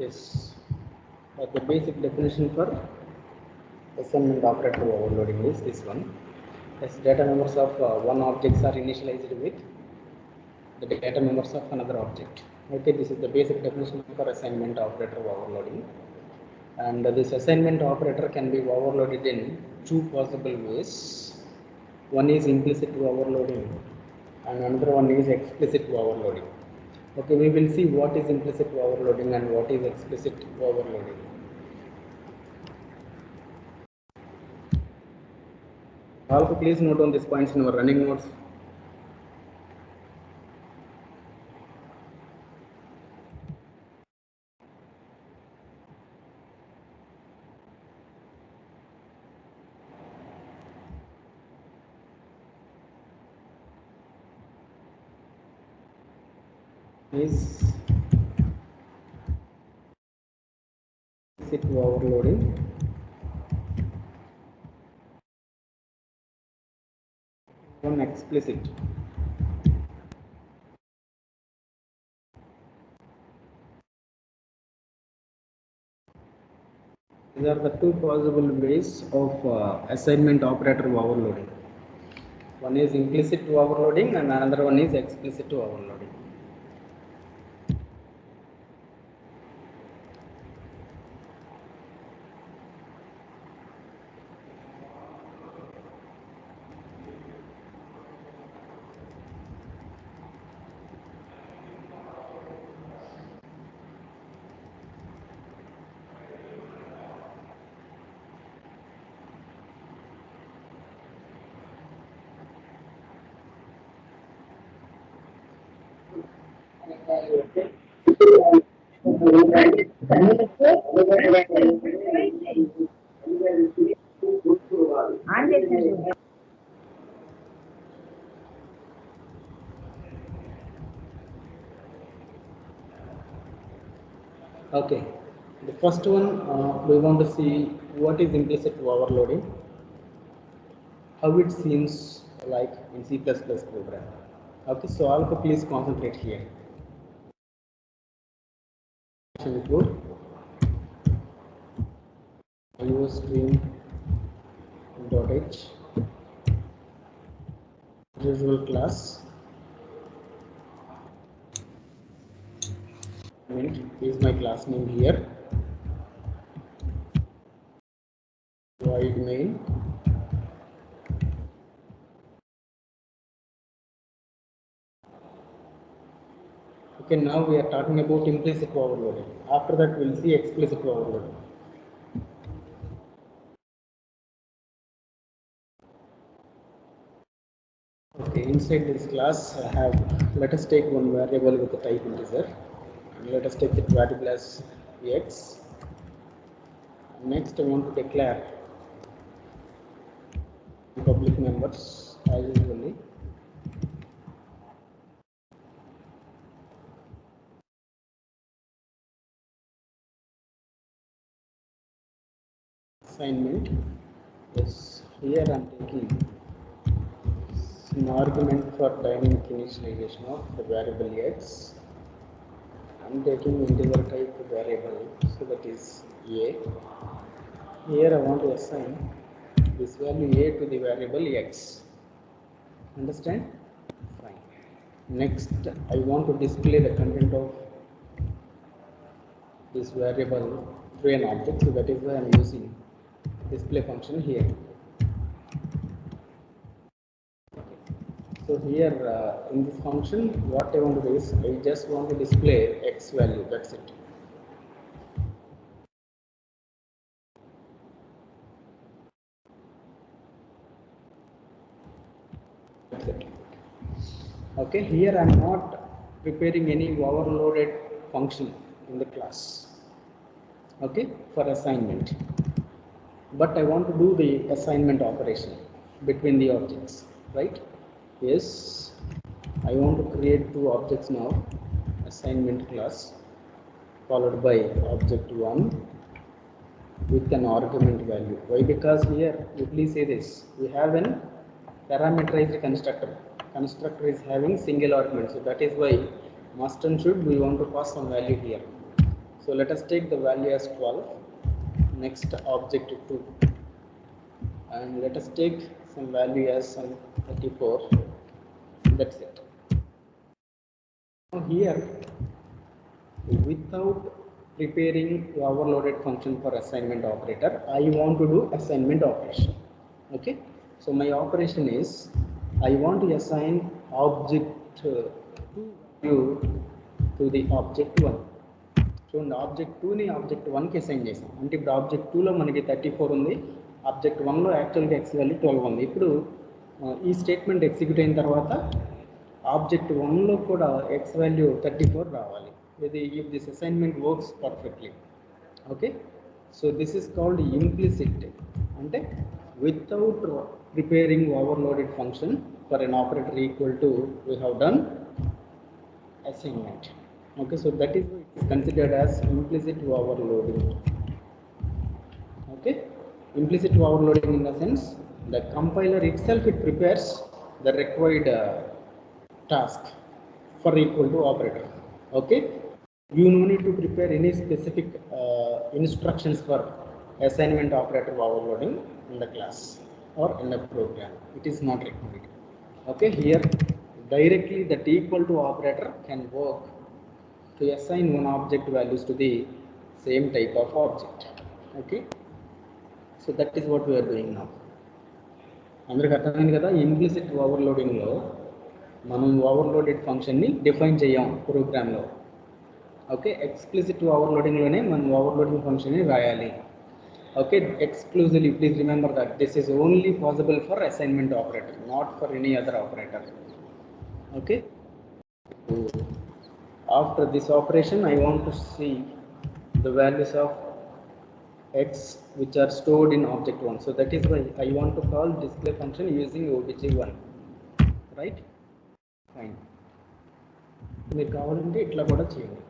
Yes, the basic definition for assignment operator overloading is this one. As data members of one objects are initialized with the data members of another object. Okay, this is the basic definition for assignment operator overloading. And this assignment operator can be overloaded in two possible ways. One is implicit overloading and another one is explicit overloading. Okay, we will see what is implicit overloading and what is explicit overloading. Also, please note on these points in our running notes. Is implicit overloading one explicit. These are the two possible ways of assignment operator overloading. One is implicit overloading and another one is explicit overloading. Okay, the first one we want to see what is implicit overloading, how it seems like in C++ program. Okay, so all of you please concentrate here. Include iostream.h usual class is my class name here, void main Okay, now we are talking about implicit overloading. After that, we'll see explicit overloading. Okay, inside this class, I have, let us take one variable with the type integer. And let us take it variable as x. Next, I want to declare public members as usually. Assignment. Yes, here I am taking an argument for dynamic initialization of the variable x. I am taking integer type variable, so that is a. Here I want to assign this value a to the variable x. Understand? Fine. Next, I want to display the content of this variable through an object, so that is why I am using display function here. So here in this function, what I want to do is I just want to display x value. That's it. That's it. Okay, here I am not preparing any overloaded function in the class. Okay, for assignment. But I want to do the assignment operation between the objects, right? Yes, I want to create two objects now. Assignment class followed by object 1 with an argument value. Why? Because here, you please say this, we have an parameterized constructor. Constructor is having single argument, so that is why must and should we want to pass some value here. So let us take the value as 12. Next object 2, and let us take some value as some 34. That's it. Now here, without preparing the overloaded function for assignment operator, I want to do assignment operation. Okay, so my operation is I want to assign object 2 value to the object 1. చూడండి, object 2ని object 1కి assign చేసాం. అంటే ఇప్పుడు object 2లో మనకి 34 ఉంది, object 1లో యాక్చువల్గా ఎక్స్ వాల్యూ 12 ఉంది. ఇప్పుడు ఈ స్టేట్మెంట్ ఎగ్జిక్యూట్ అయిన తర్వాత ఆబ్జెక్ట్ 1లో కూడా ఎక్స్ వాల్యూ 34 రావాలి. ఇది if this assignment works perfectly. Okay, so this is called implicit. అంటే without preparing overloaded function for an operator equal to we have done assignment. Okay, so that is considered as implicit overloading. Okay, implicit overloading in the sense the compiler itself it prepares the required task for equal to operator. Okay, you no need to prepare any specific instructions for assignment operator overloading in the class or in the program. It is not required. Okay, here directly that equal to operator can work to assign one object values to the same type of object. Okay, so that is what we are doing now. అందరికి అర్థమైంది కదా. Implicit ఓవర్లోడింగ్లో మనం overloaded ఫంక్షన్ని define చేయం ప్రోగ్రాంలో. Okay, explicit ఓవర్లోడింగ్లోనే మనం overloading ఫంక్షన్ని రాయాలి. Okay, exclusively please remember that this is only possible for assignment operator, not for any other operator. Okay, after this operation I want to see the values of x which are stored in object 1. So that is why I want to call display function using obj1. Right? Fine. మీరు కావాలంటే ఇట్లా కూడా చేయండి.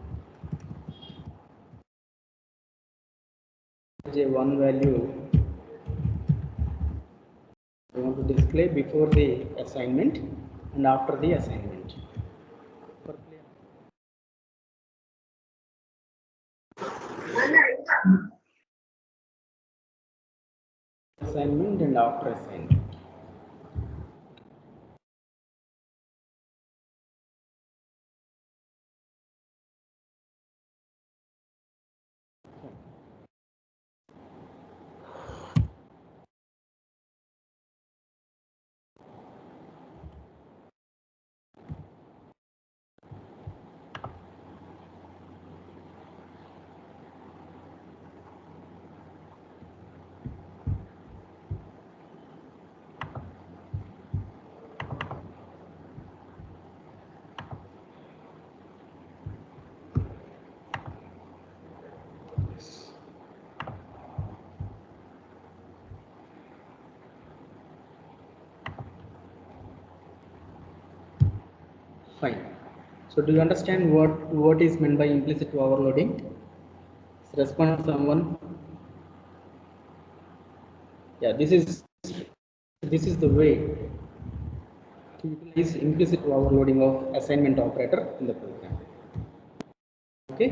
obj1 value I want to display before the assignment and after the assignment. Assignment and after assignment. Fine. So do you understand what is meant by implicit overloading? Respond someone. Yeah, this is the way to utilize implicit overloading of assignment operator in the program. Okay,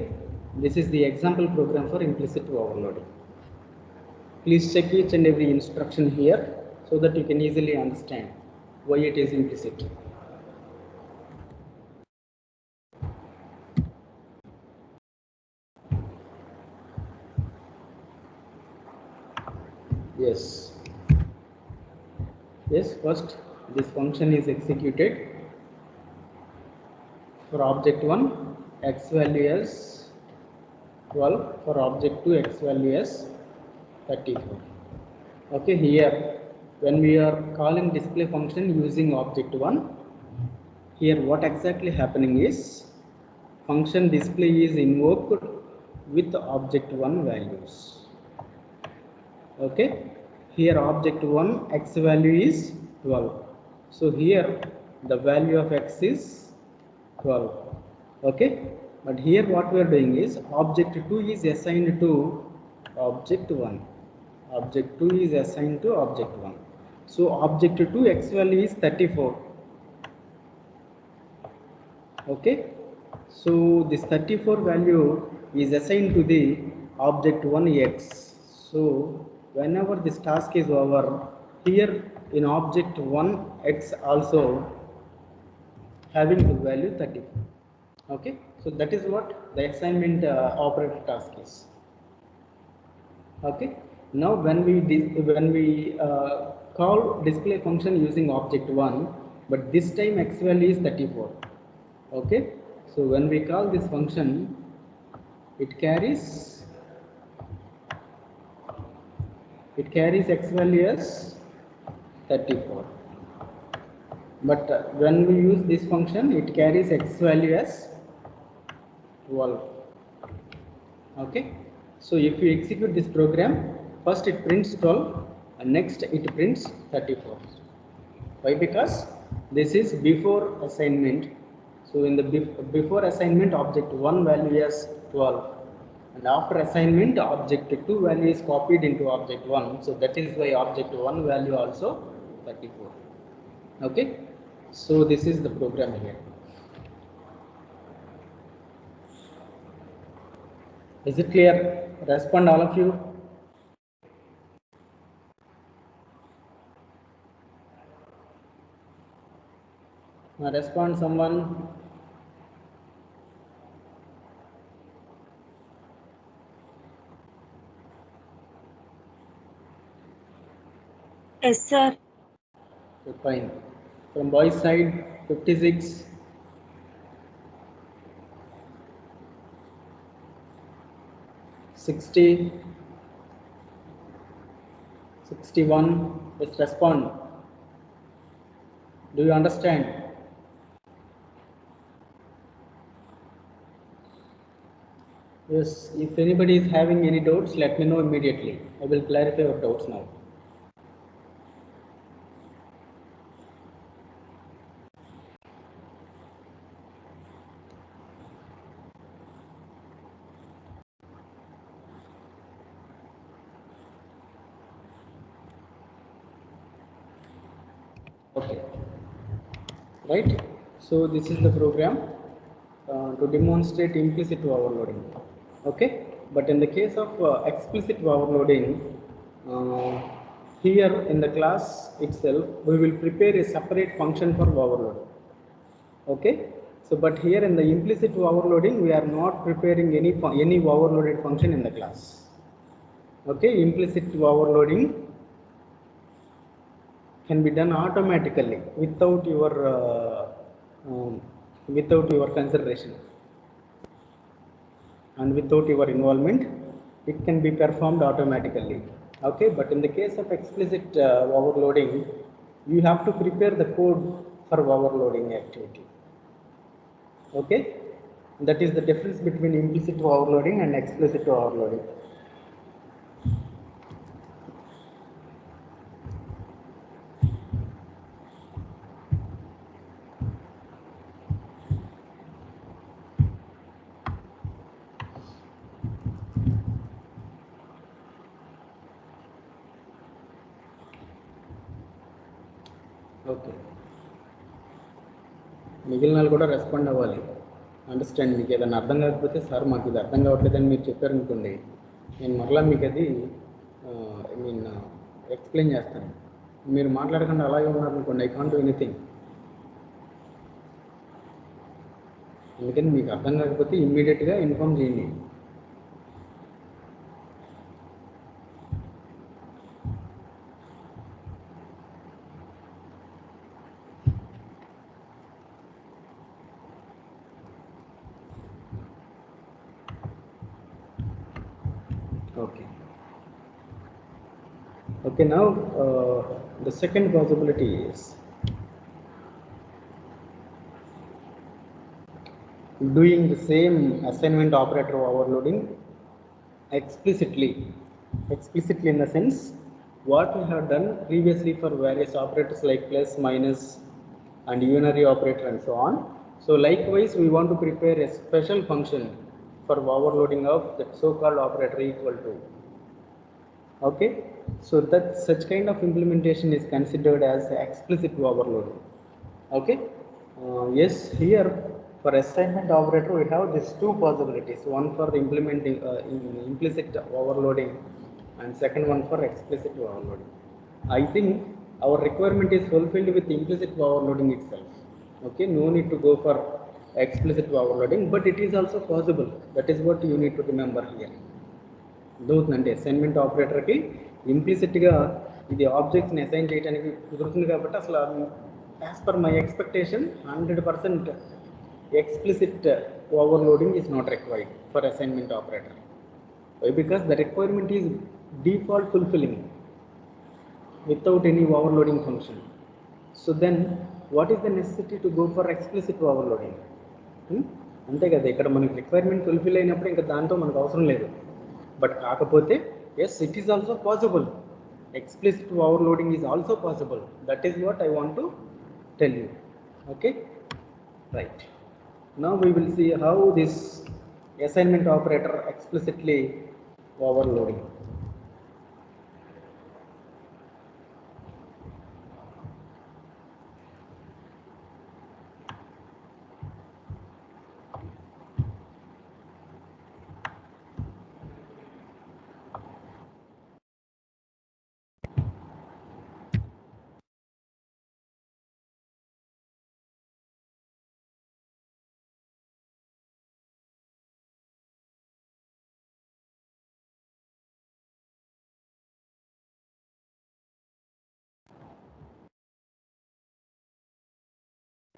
this is the example program for implicit overloading. Please check each and every instruction here so that you can easily understand why it is implicit. Yes, first this function is executed for object 1 x value as 12, for object 2 x value as 34. Okay, here when we are calling display function using object 1, here what exactly happening is function display is invoked with object 1 values. Okay, here object 1 x value is 12, so here the value of x is 12. Okay, but here what we are doing is object 2 is assigned to object 1, object 2 is assigned to object 1, so object 2 x value is 34. Okay, so this 34 value is assigned to the object 1x. So whenever this task is over, here in object 1x also having the value 34. Okay, so that is what the assignment operator task is. Okay, now when we call display function using object 1, but this time x value is 34. Okay, so when we call this function, it carries x value as 34, but when we use this function, it carries x value as 12. Okay, so if you execute this program, first it prints 12 and next it prints 34. Why? Because this is before assignment. So in the before assignment, object 1 value is 12, and after assignment, object 2 value is copied into object 1. So that is why object 1 value also 34. Okay, so this is the program here. Is it clear? Respond all of you. Respond someone. Yes, sir. Okay, fine. From boys side, 56. 60. 61. Just respond. Do you understand? Yes, if anybody is having any doubts, let me know immediately. I will clarify your doubts now. Okay, right? So this is the program to demonstrate implicit overloading. Okay, but in the case of explicit overloading, here in the class itself, we will prepare a separate function for overloading. Okay, so but here in the implicit overloading, we are not preparing any overloaded function in the class. Okay, implicit overloading can be done automatically without your consideration and without your involvement. It can be performed automatically. Okay, but in the case of explicit overloading, you have to prepare the code for overloading activity. Okay, that is the difference between implicit overloading and explicit overloading. Okay, మిగిలిన వాళ్ళు కూడా respond అవ్వాలి. Understand, మీకు ఏదైనా అర్థం కాకపోతే sir మాకు ఇది అర్థం కావట్లేదని మీరు చెప్పారనుకోండి, నేను మరలా మీకు అది ఎక్స్ప్లెయిన్ చేస్తాను. మీరు మాట్లాడకుండా అలాగే ఉన్నారనుకోండి, ఐ కాంట్ డూ ఎనీథింగ్. అందుకని మీకు అర్థం కాకపోతే ఇమ్మీడియట్గా ఇన్ఫామ్ చేయండి. Okay. Okay, now the second possibility is doing the same assignment operator overloading explicitly in the sense what we have done previously for various operators like plus, minus and unary operator and so on. So likewise we want to prepare a special function for overloading of that so-called operator equal to. Okay, so that such kind of implementation is considered as explicit overloading. Okay, yes, here For assignment operator, we have these two possibilities: one for implementing implicit overloading, and second one for explicit overloading. I think our requirement is fulfilled with implicit overloading itself. Okay, no need to go for explicit overloading, but it is also possible. That is what you need to remember here. అంటే assignment ఆపరేటర్కి ఇంప్లిసిట్గా ఇది ఆబ్జెక్ట్స్ని assign చేయడానికి కుదురుతుంది కాబట్టి అసలు as per my expectation 100% explicit overloading is not required for assignment operator. Why? Because the requirement is default fulfilling without any overloading function. So then what is the necessity to go for explicit overloading? అంతే కదా, ఇక్కడ మనకి requirement fulfil అయినప్పుడు ఇంకా దాంతో మనకు అవసరం లేదు. బట్ కాకపోతే yes, it is also possible. Explicit overloading is also possible. That is what I want to tell you. Okay, right. Now we will see how this assignment operator explicitly overloading.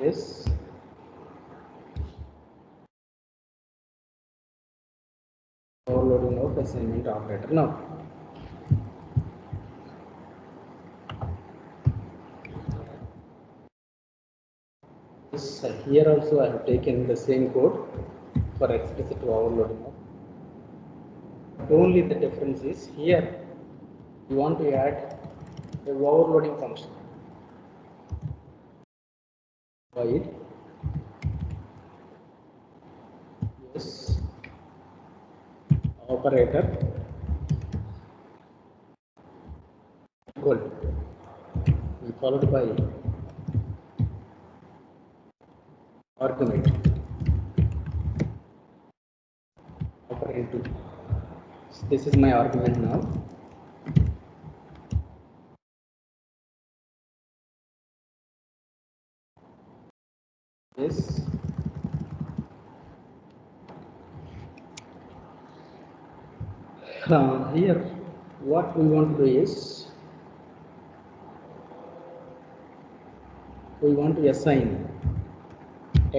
Yes. Overloading of assignment operator. Now, yes, here also I have taken the same code for explicit overloading. Only the difference is here you want to add a overloading function. Void yes operator equal to followed by argument operand 2. So this is my argument now. Yes, here what we want to do is we want to assign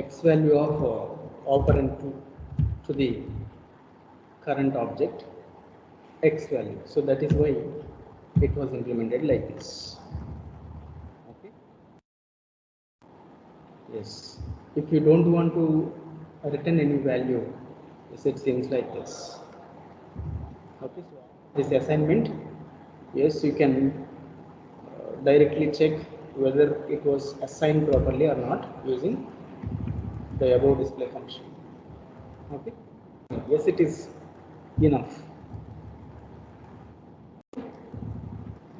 x value of operand 2 to the current object x value. So that is why it was implemented like this. Okay. Yes, if you don't want to return any value, yes, it seems like this. Okay, so this assignment, yes, you can directly check whether it was assigned properly or not using the above display function. Okay, yes, it is enough.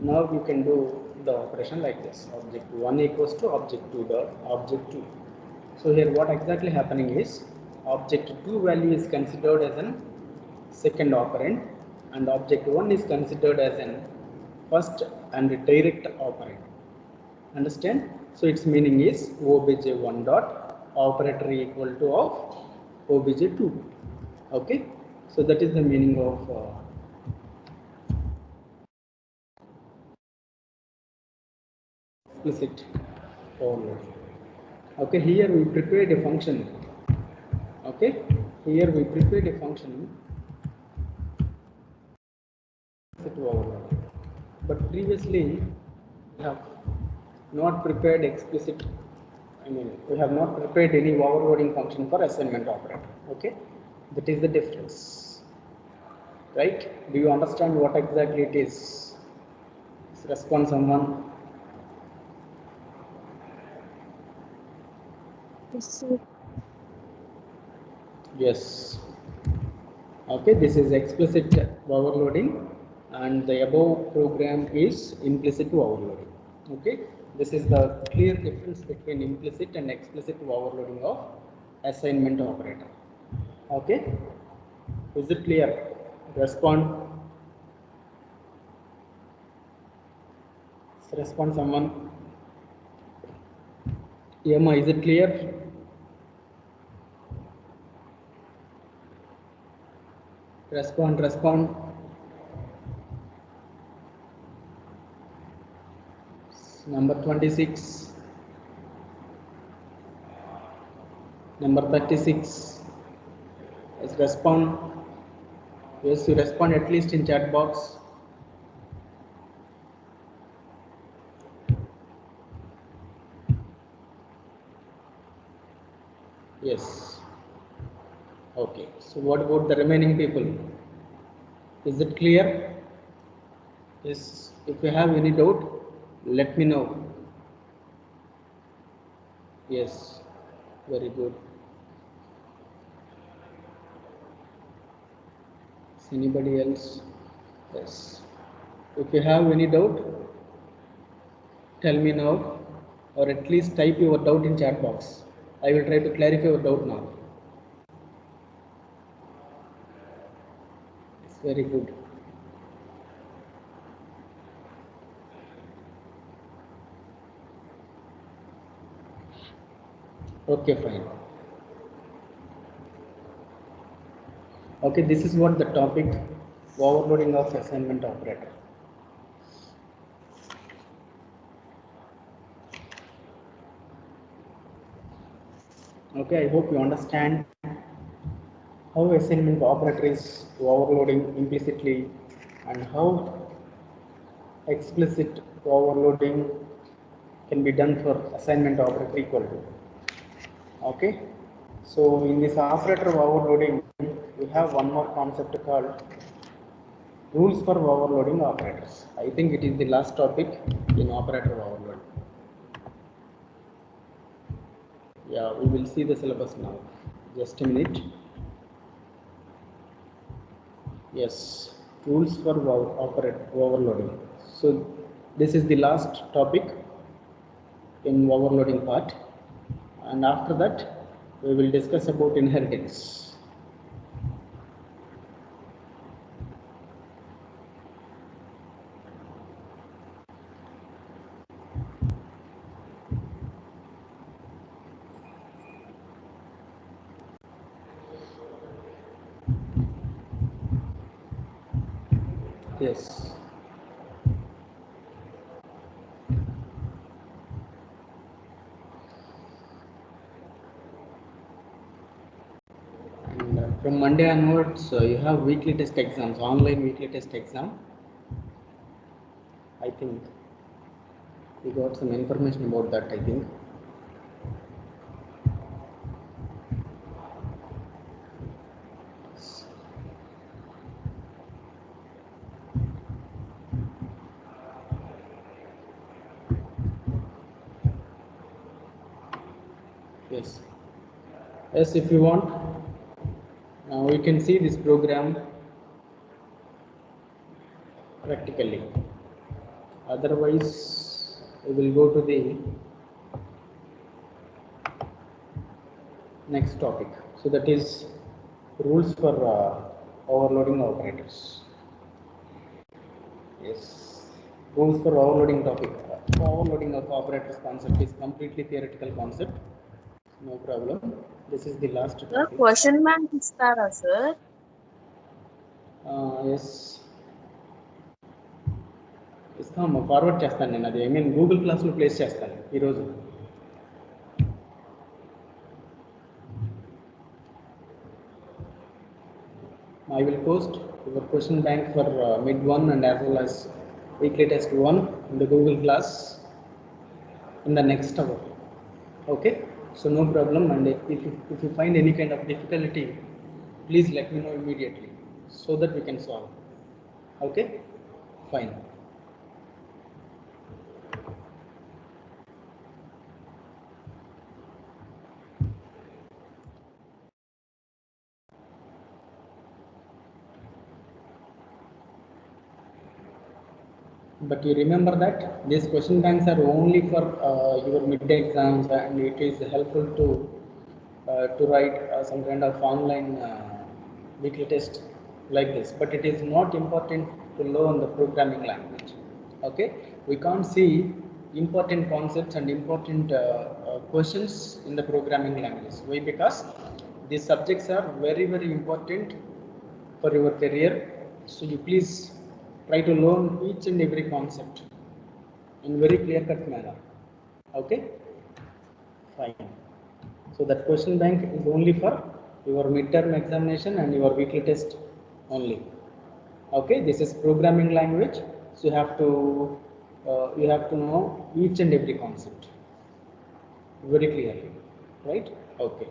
Now you can do the operation like this: object 1 equals to object 2 dot object 2. So here what exactly happening is object 2 value is considered as an second operand and object 1 is considered as an first and direct operand. Understand? So its meaning is obj1 dot operator equal to of obj2. Okay, so that is the meaning of explicit overload. Okay, here we prepared a function. Okay, here we prepared a function to overload, but previously we have not prepared explicit, we have not prepared any overloading function for assignment operator. Okay, that is the difference, right? Do you understand what exactly it is? Respond someone. Yes, sir. Yes. Okay, this is explicit overloading and the above program is implicit overloading. Okay, this is the clear difference between implicit and explicit overloading of assignment operator. Okay, is it clear? Respond. Respond someone. Emma, is it clear? Respond. Number 26. Number 36. Yes, respond. Yes, you respond at least in chat box. Yes. Okay. So what about the remaining people? Is it clear? Yes. If you have any doubt, let me know. Yes. Very good. Is anybody else? Yes. If you have any doubt, tell me now, or at least type your doubt in chat box. I will try to clarify your doubt now. It's very good. Okay, fine. Okay, this is what the topic, overloading of assignment operator. Okay, I hope you understand how assignment operator is overloading implicitly and how explicit overloading can be done for assignment operator equal to. Okay, so in this operator overloading, we have one more concept called rules for overloading operators. I think it is the last topic in operator overload. Yeah, we will see the syllabus now. Just a minute. Yes, rules for overloading. So this is the last topic in overloading part, and after that we will discuss about inheritance. Yes. And from Monday onwards, you have weekly test exams, online weekly test exam. I think we got some information about that, I think. Yes. Yes, if you want, we can see this program practically. Otherwise, we will go to the next topic. So that is rules for overloading operators. Yes, rules for overloading topic. Overloading of operators concept is completely theoretical concept. No problem. This is the last topic. Question bank istara, sir? Yes. ఇస్తాము forward చేస్తాను నేను అది I mean Google క్లాస్లో place చేస్తాను ఈరోజు. I will post your question bank for mid 1 and as well as weekly test 1 in the Google class in the next hour. Okay, so no problem, and if you find any kind of difficulty, please let me know immediately so that we can solve. Okay, fine. But you remember that these question banks are only for your mid exams, and it is helpful to to write some kind of online weekly test like this, but it is not important to learn the programming language. Okay, we can't see important concepts and important questions in the programming language. Why? Because these subjects are very important for your career, so you please try to learn each and every concept in very clear cut manner. Okay, fine. So that question bank is only for your midterm examination and your weekly test only. Okay, this is programming language, so you have to know each and every concept very clearly, right? Okay.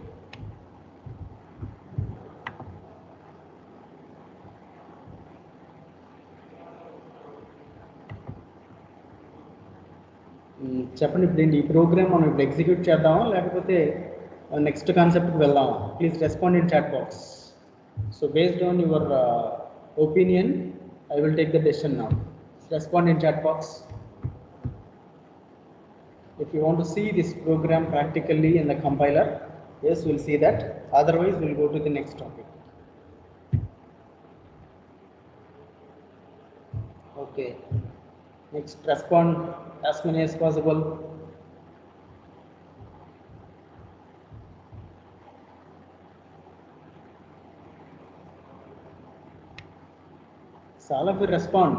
చెప్పండి, ఇప్పుడు ఏంటి ఈ programme మనం ఇప్పుడు execute చేద్దామా లేకపోతే next కాన్సెప్ట్కి వెళ్దామా? Please respond in chat box. So based on your opinion I will take the decision now. Respond in chat box. If you want to see this program practically in the compiler, yes, we'll see that. Otherwise, we'll go to the next topic. Okay. Next, respond as many as possible. So all of you respond.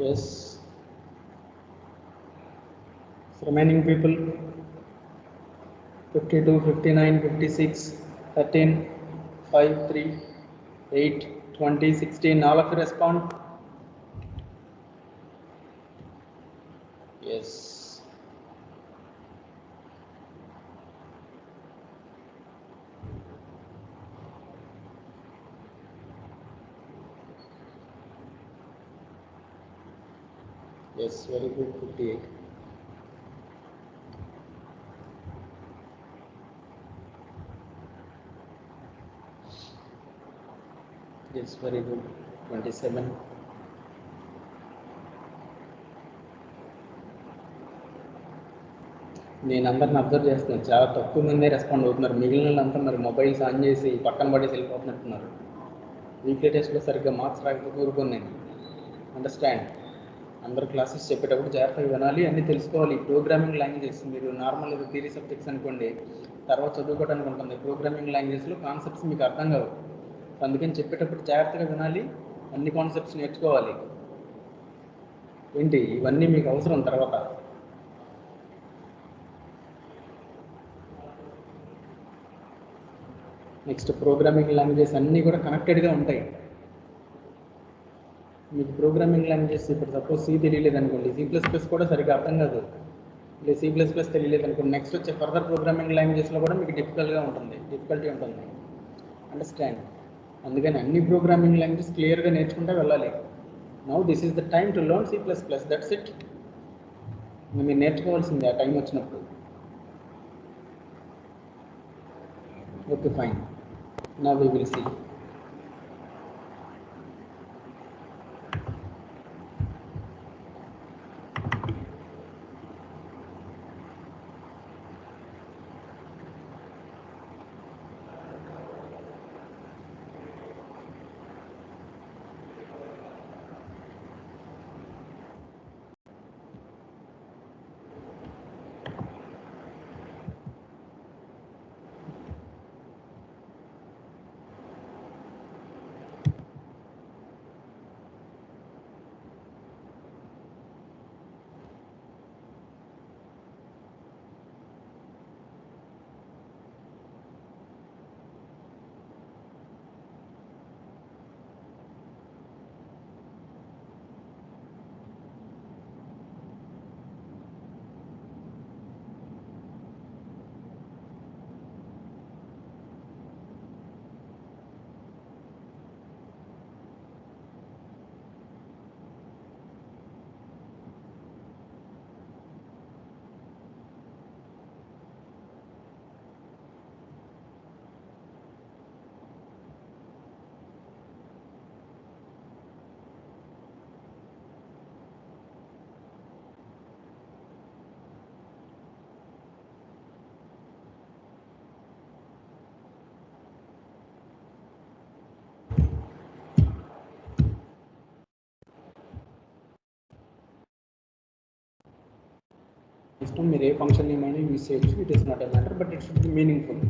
Yes. So remaining people 52, 59, 56, 13, 5, 3, 8, 20, 16. All of you respond. Yes. Yes, very good. 58. Yes, very good. 27. నేను అందరిని observe చేస్తున్నాను, చాలా తక్కువ మందే respond అవుతున్నారు. మిగిలిన వాళ్ళంతా మరి మొబైల్స్ ఆన్ చేసి పక్కన పడేసి వెళ్ళిపోతున్నట్టున్నారు. వీక్లీ టెస్ట్లో సరిగ్గా మార్క్స్ రాకపోతే ఊరుకోను నేను. అండర్స్టాండ్. అందరు క్లాసెస్ చెప్పేటప్పుడు జాగ్రత్తగా వినాలి, అన్నీ తెలుసుకోవాలి. ప్రోగ్రామింగ్ లాంగ్వేజెస్ మీరు నార్మల్ థియరీ సబ్జెక్ట్స్ అనుకోండి, తర్వాత చదువుకోవడానికి ఉంటుంది. ప్రోగ్రామింగ్ లాంగ్వేజ్లో కాన్సెప్ట్స్ మీకు అర్థం కావు. అందుకని చెప్పేటప్పుడు జాగ్రత్తగా వినాలి, అన్ని కాన్సెప్ట్స్ నేర్చుకోవాలి. ఏంటి ఇవన్నీ మీకు అవసరం తర్వాత. నెక్స్ట్, ప్రోగ్రామింగ్ లాంగ్వేజెస్ అన్నీ కూడా కనెక్టెడ్గా ఉంటాయి. మీకు ప్రోగ్రామింగ్ లాంగ్వేజెస్ ఇప్పుడు సపోజ్ సి తెలియలేదు అనుకోండి, C++ కూడా సరిగ్గా అర్థం కాదు. లేదు C++ తెలియలేదు అనుకోండి, నెక్స్ట్ వచ్చే ఫర్దర్ ప్రోగ్రామింగ్ లాంగ్వేజెస్లో కూడా మీకు డిఫికల్టీ ఉంటుంది. అండర్స్టాండ్. అందుకని అన్ని ప్రోగ్రామింగ్ లాంగ్వేజెస్ క్లియర్గా నేర్చుకుంటూ వెళ్ళాలి. Now this is the time to learn C++. That's it. మీరు నేర్చుకోవాల్సిందే ఆ టైం వచ్చినప్పుడు. Okay, fine. Now we will see. ఇష్టం, మీరు ఏ ఫంక్షన్ ఏమైనా యూజ్ చేయొచ్చు. It is not a matter, but it should be meaningful.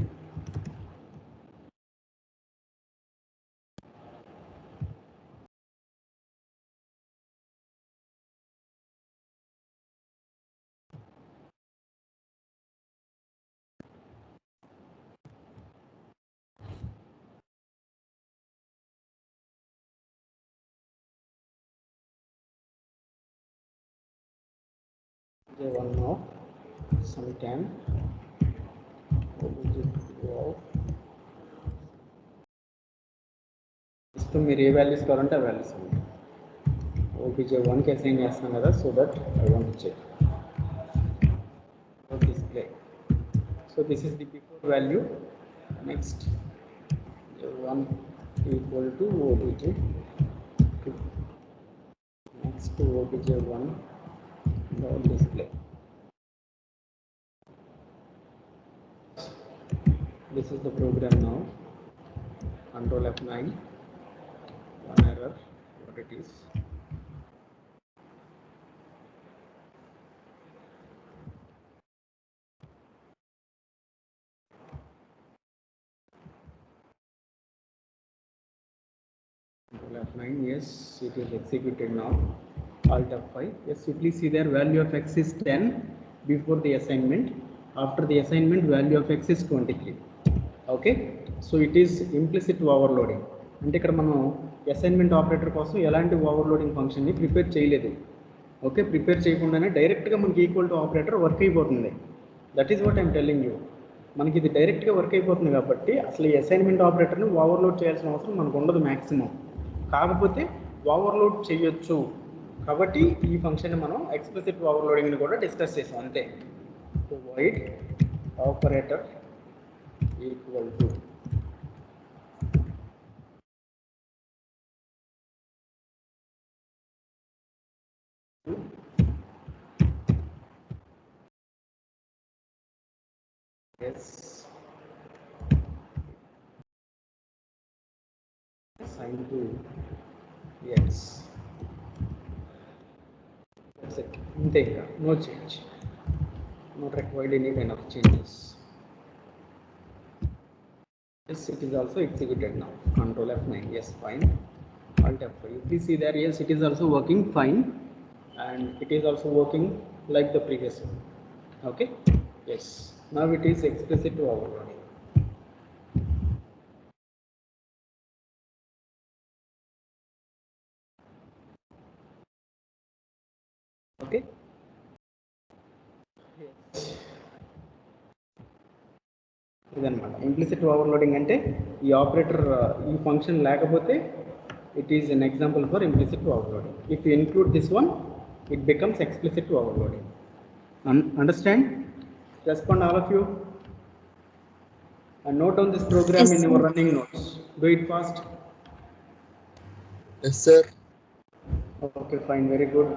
One of sometime ఇష్టం, మీరు ఏ వాల్యూస్ కావాలంటే ఆ వాల్యూస్ ఉంది. OBJ1కి అసైన్ చేస్తాం కదా, so that I want to check display. So this is the before value. Next, 1 equal to OBJ2. Next to OBJ1 dot display. This is the program now. Control F9. One error. What it is? Control F9. Yes, it is executed now. Alt F5. Yes, you please see there value of x is 10 before the assignment. After the assignment, value of x is 23. Okay, so it is implicit overloading. అంటే ఇక్కడ మనం assignment operator కోసం ఎలాంటి overloading ఫంక్షన్ని prepare చేయలేదు. Okay, prepare చేయకుండానే డైరెక్ట్గా మనకి ఈక్వల్ టు ఆపరేటర్ వర్క్ అయిపోతుంది. That is what I'm telling you. మనకి ఇది డైరెక్ట్గా వర్క్ అయిపోతుంది కాబట్టి అసలు ఈ అసైన్మెంట్ ఆపరేటర్ని ఓవర్లోడ్ చేయాల్సిన అవసరం మనకు ఉండదు మ్యాక్సిమం. కాకపోతే ఓవర్లోడ్ చేయొచ్చు కాబట్టి ఈ ఫంక్షన్ని మనం ఎక్స్ప్లిసిట్ ఓవర్లోడింగ్ని కూడా డిస్కస్ చేసాం అంతే. Wide operator equal to yes assign to yes. That's it. No change, not required any kind of changes. Yes, it is also executed now. Control F9. Yes, fine. Alt F5. You please see there. Yes, it is also working fine, and it is also working like the previous one. Okay. Yes. Now it is explicit to overloading. Okay. ఇదన్నమాట implicit overloading అంటే ఈ operator ఈ function లేకపోతే it is an example for implicit overloading. If you include this one it becomes explicit overloading. Understand? Respond all of you and note down this program Yes, in sir. your running notes. Do it fast. Yes, sir. Okay, fine, very good.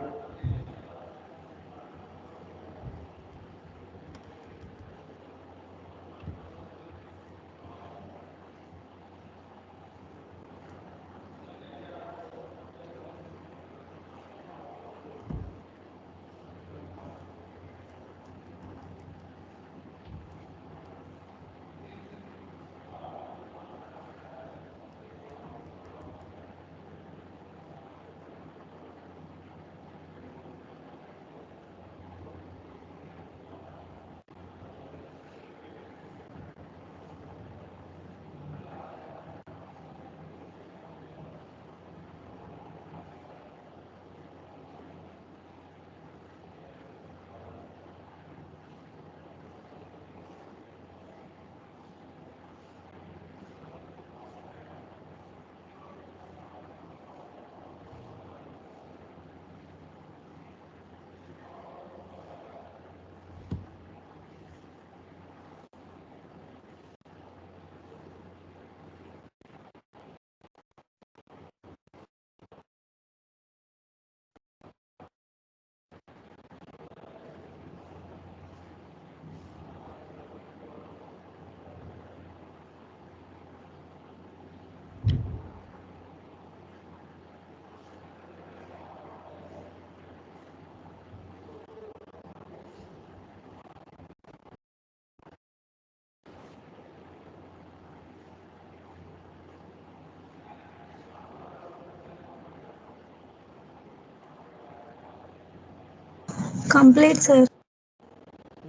Complete, sir.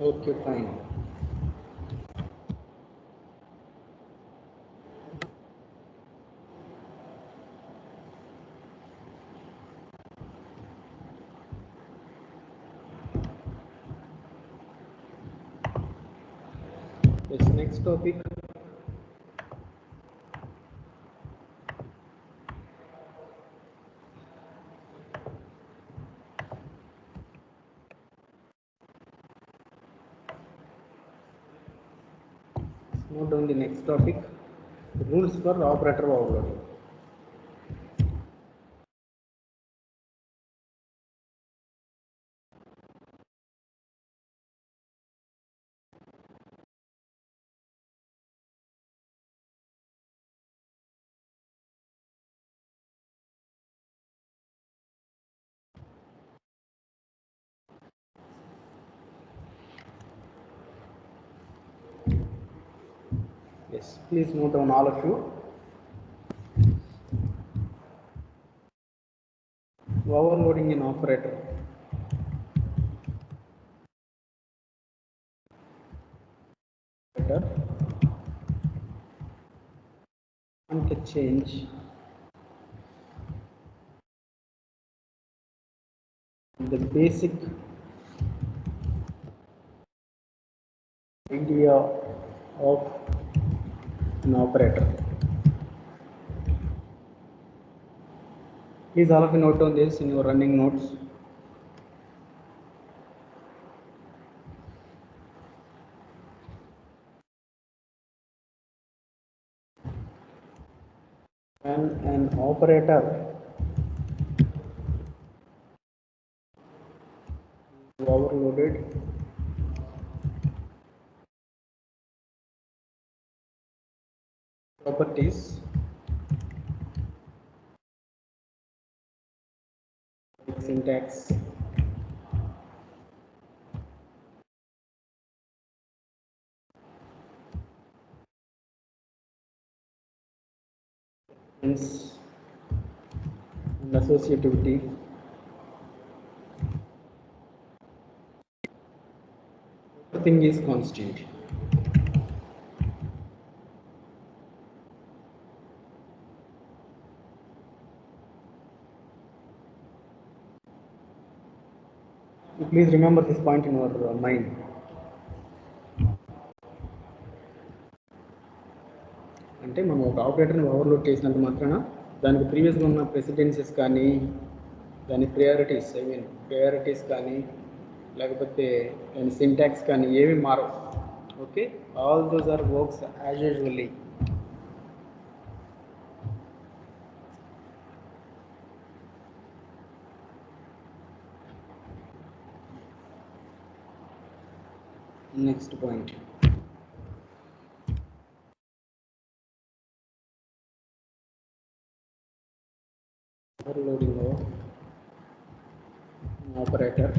Okay, fine. Yes, next topic. Note down the next topic. Rules for operator overloading. Yes, please note down all of you. Overloading an operator. And to change the basic idea of an operator. Please all of you note down this in your running notes. When an operator is overloaded, properties syntax and associativity, everything is constant. Please remember this point in your mind. అంటే మనం ఒక ఆపరేటర్ని overload చేసినంత మాత్రాన దానికి ప్రీవియస్గా ఉన్న ప్రెసిడెన్సెస్ కానీ దాని ప్రయారిటీస్ కానీ లేకపోతే దాని సింటాక్స్ కానీ ఏవి మారవు. Okay, all those are works as usually. Next point, overloading of an operator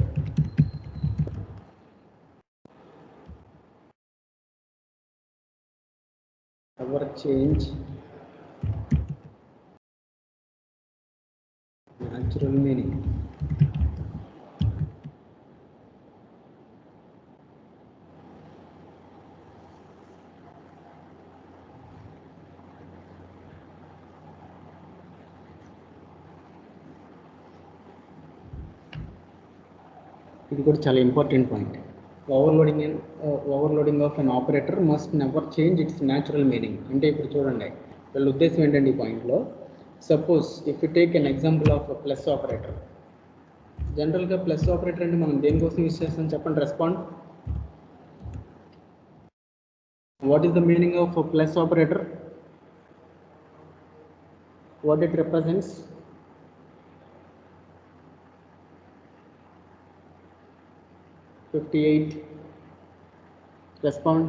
never change natural meaning. ఇది కూడా చాలా important point. Overloading of an operator must never change it's natural meaning. అంటే ఇప్పుడు చూడండి, వీళ్ళ ఉద్దేశం ఏంటంటే ఈ పాయింట్లో, suppose if you take an example of plus operator. జనరల్గా ప్లస్ ఆపరేటర్ అంటే మనం దేనికోసం యూజ్ చేస్తాం చెప్పండి, respond. What is the meaning of plus operator? What it represents? Respond.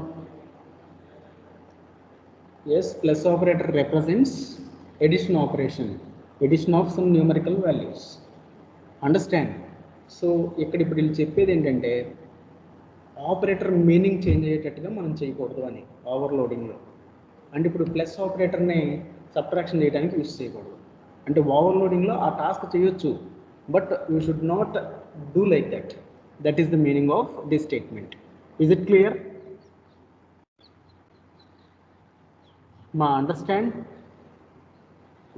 Yes, plus operator represents addition operation, addition of some numerical values. Understand? So ఇక్కడ ఇప్పుడు వీళ్ళు చెప్పేది ఏంటంటే ఆపరేటర్ మీనింగ్ చేంజ్ అయ్యేటట్టుగా మనం చేయకూడదు అని ఓవర్లోడింగ్లో. అంటే ఇప్పుడు ప్లస్ ఆపరేటర్ని సబ్ట్రాక్షన్ చేయడానికి యూజ్ చేయకూడదు. అంటే ఓవర్లోడింగ్లో ఆ టాస్క్ చేయొచ్చు, but you should not do like that. That is the meaning of this statement. Is it clear? Ma, understand?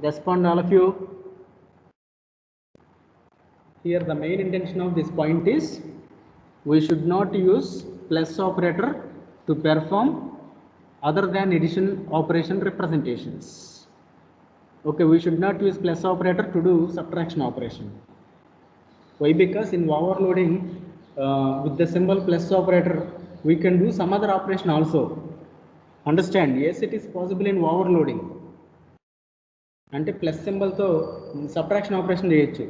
Respond, all of you. Here the main intention of this point is we should not use plus operator to perform other than addition operation representations. Okay, we should not use plus operator to do subtraction operation. Why? Because in overloading with the symbol plus operator we can do some other operation also. Understand? Yes, it is possible in overloading. అంటే plus సింబల్తో subtraction operation చేయొచ్చు,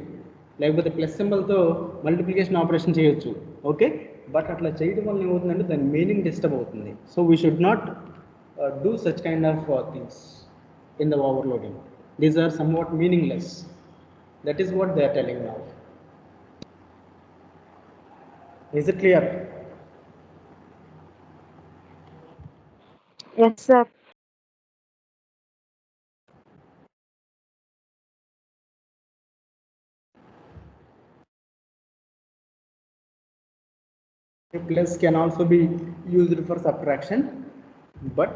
లేకపోతే plus సింబల్తో multiplication operation చేయొచ్చు. Okay, but అట్లా చేయడం వల్ల ఏమవుతుందంటే దాని మీనింగ్ డిస్టర్బ్ అవుతుంది. So we should not do such kind of things in the overloading. These are somewhat meaningless. That is what they are telling now. Is it clear? Yes, sir. Plus can also be used for subtraction, but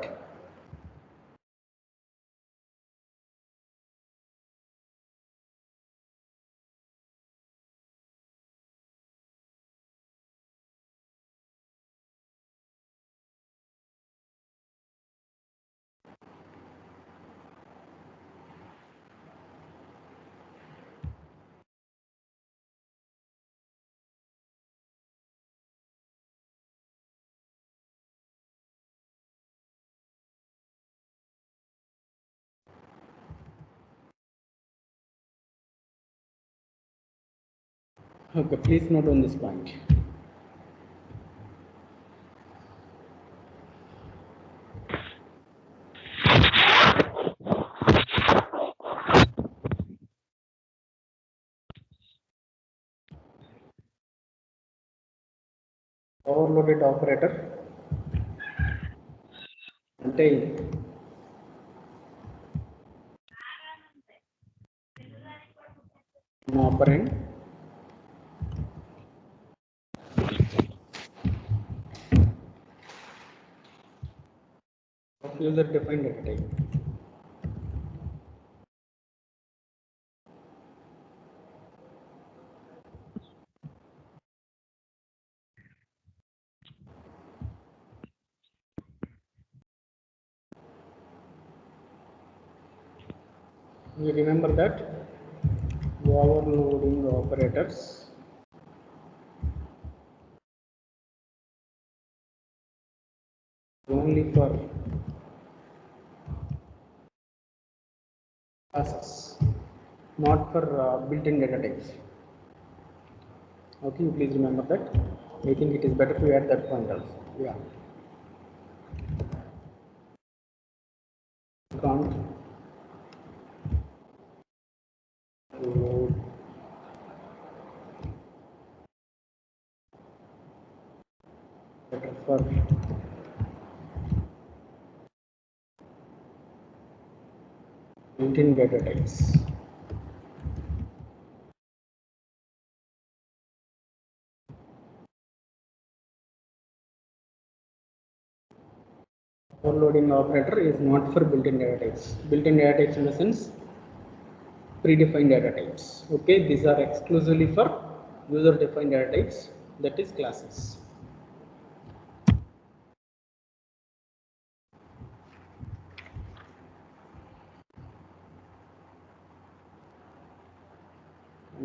okay, please note on this point. Overloaded operator అంటే operand of user defined data type. You remember that overloading operators only for classes, not for built-in data types. Okay, you please remember that. I think it is better to add that point also. Yeah. Can't load data for built-in data types. Overloading operator is not for built-in data types. Built-in data types in the sense predefined data types. Okay, these are exclusively for user-defined data types, that is classes.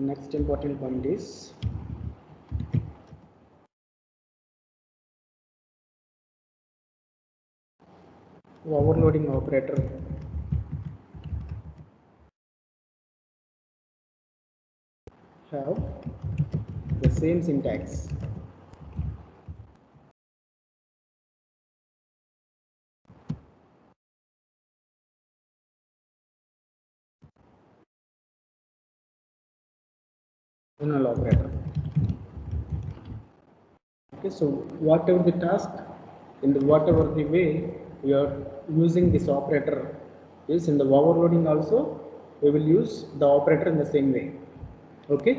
Next important point is overloading operator have the same syntax null operator. Okay, so whatever the task, in the whatever the way we are using this operator is, in the overloading also we will use the operator in the same way. Okay,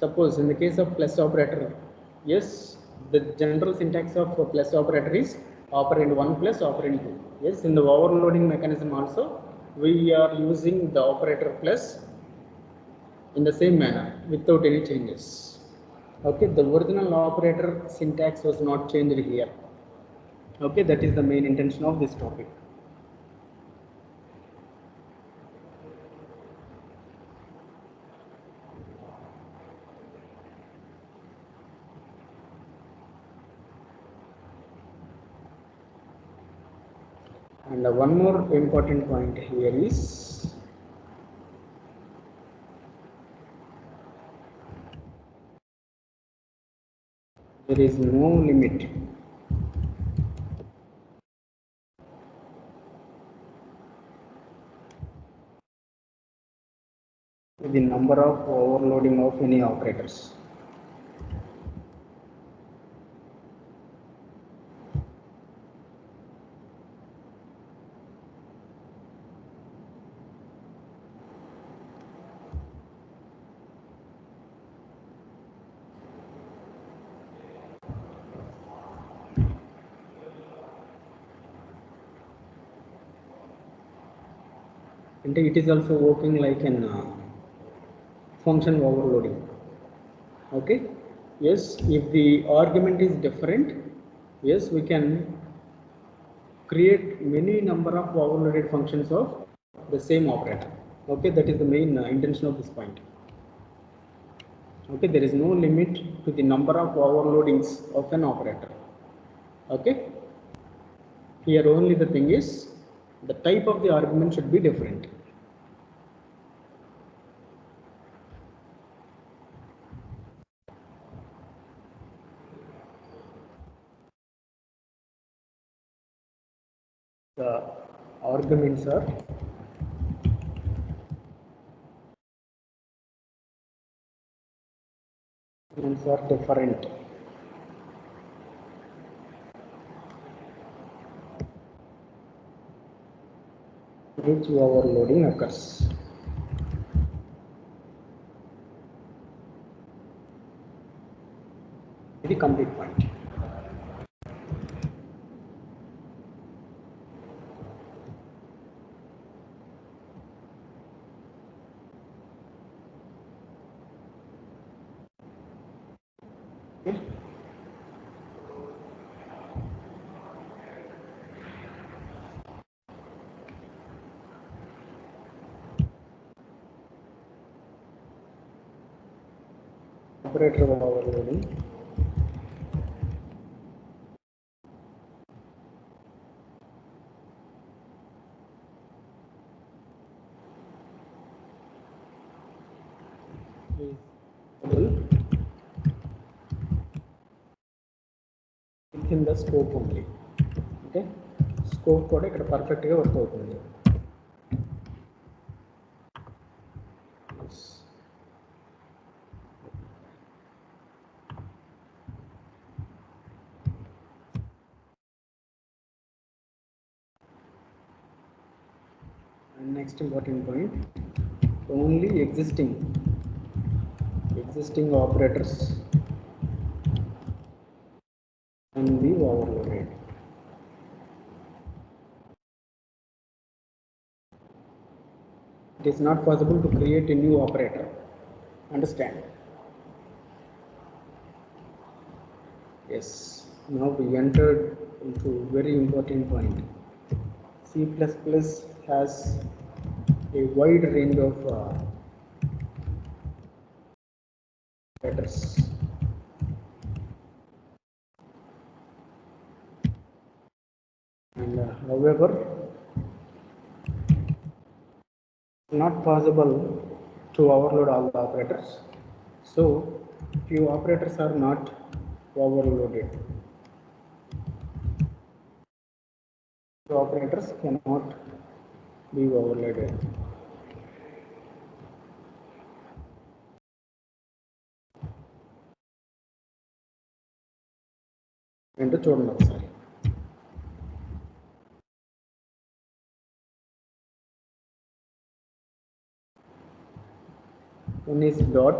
suppose in the case of plus operator Yes, the general syntax of plus operator is operand 1 plus operand 2. Yes, in the overloading mechanism also we are using the operator plus in the same manner without any changes. Okay, the original operator syntax was not changed here. Okay, that is the main intention of this topic. And one more important point here is there is no limit to the number of overloading of any operators. And it is also working like an function overloading. Okay, yes, if the argument is different, yes, we can create many number of overloaded functions of the same operator. Okay, that is the main intention of this point. Okay, there is no limit to the number of overloadings of an operator. Okay, here only the thing is the type of the argument should be different. The arguments are different. Which overloading occurs. The complete point. Okay. Operator overloading is within the scope only. Okay, scope కూడా ఇక్కడ perfect గా work అవుతుంది. And next important point, only existing operators can be overloaded. It is not possible to create a new operator. Understand? Yes. Now we entered into very important point. C++ has a wide range of operators. And however, not possible to overload all the operators. So few operators are not overloaded. The operators cannot be overloaded. ఏంటో చూడండి ఒకసారి. One is dot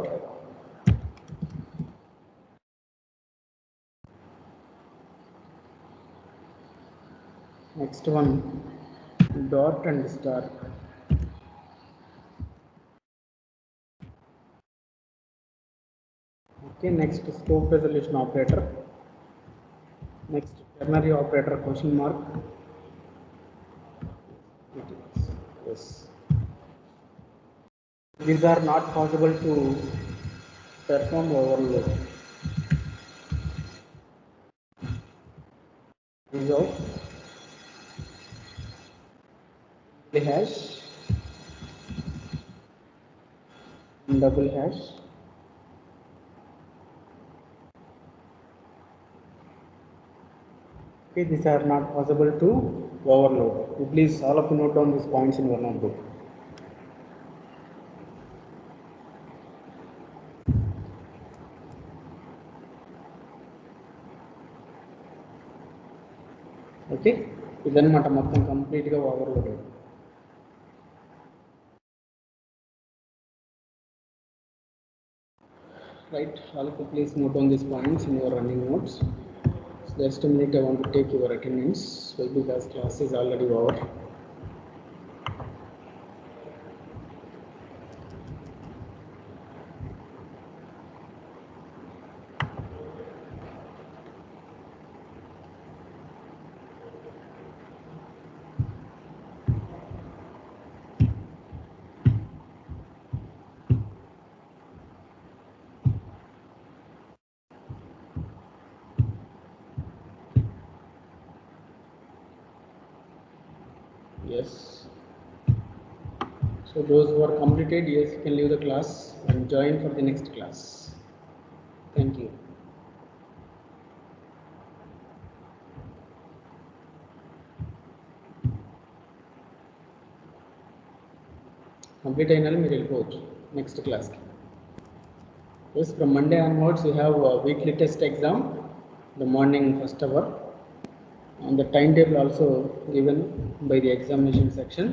Next one, dot and star. Okay, next scope resolution operator. Next ternary operator question mark. Yes. These are not possible to perform overload. Result the hash and double hash. Okay, these are not possible to overload. You please all of you note down these points in your notebook. Okay ఇదన్నమాట మొత్తం కంప్లీట్గా overload అయింది. Right, all of you please note down these points in your running notes. So just a minute, I want to take your attendance because class is already over. Yes. So those who are completed, yes, you can leave the class and join for the next class. Thank you. Complete అయినాలి మీరు వెళ్ళిపోవచ్చు next క్లాస్కి. Yes, from Monday onwards we have a weekly test exam, the morning first hour, and the timetable also given by the examination section.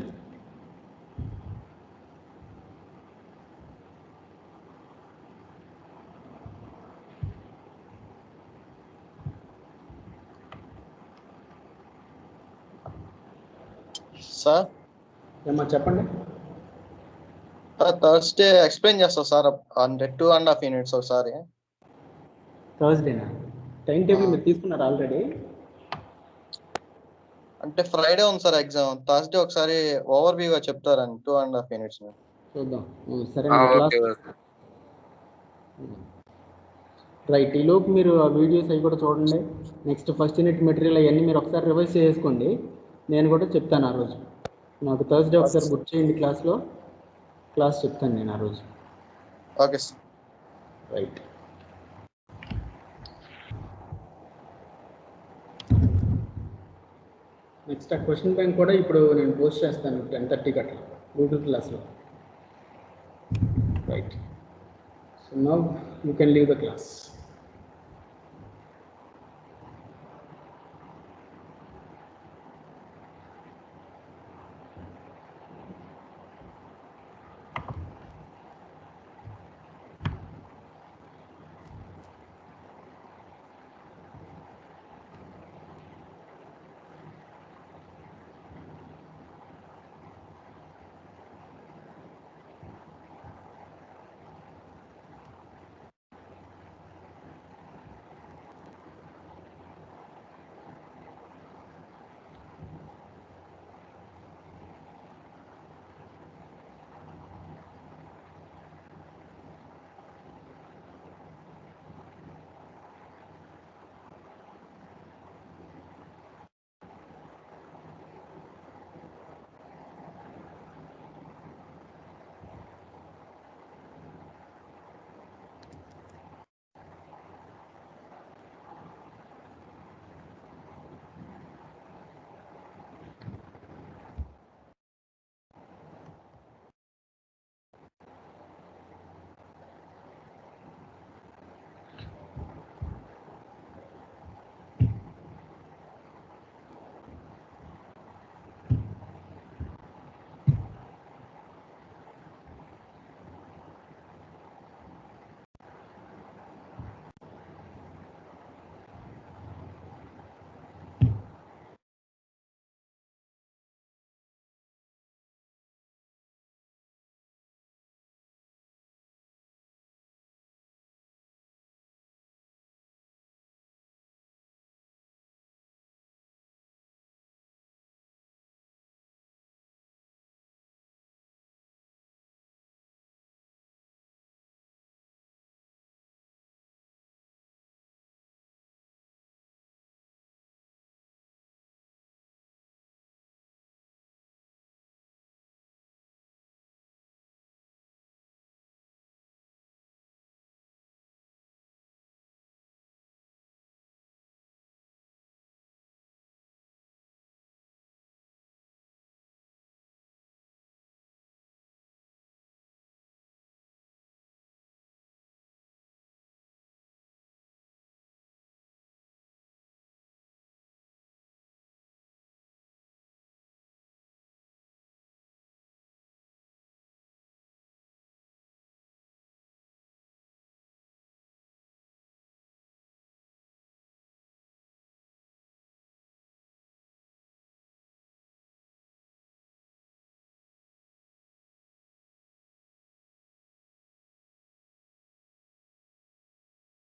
Sir ఏమన్నా చెప్పండి. Thursday explain చేస్తావు sir అంటే 2.5 minutes ఒకసారి. థర్స్డేనా? Time table మీరు తీసుకున్నారు already? అంటే Friday ఉంది sir exam, Thursday ఒకసారి ఓవర్ వ్యూగా చెప్తారని 2.5 minutes. చూద్దాం. సరే రైట్, ఈలోపు మీరు ఆ వీడియోస్ అవి కూడా చూడండి. నెక్స్ట్ ఫస్ట్ యూనిట్ మెటీరియల్ అవన్నీ మీరు ఒకసారి రివైజ్ చేసుకోండి. నేను కూడా చెప్తాను ఆ రోజు. నాకు థర్స్డే ఒకసారి బుక్ చేయండి, క్లాస్ చెప్తాను నేను ఆ రోజు. Okay sir. రైట్. నెక్స్ట్ ఆ క్వశ్చన్ బ్యాంక్ కూడా ఇప్పుడు నేను పోస్ట్ చేస్తాను 10:30 అట్లా గూగుల్ క్లాస్లో. Right. So now you can leave the class.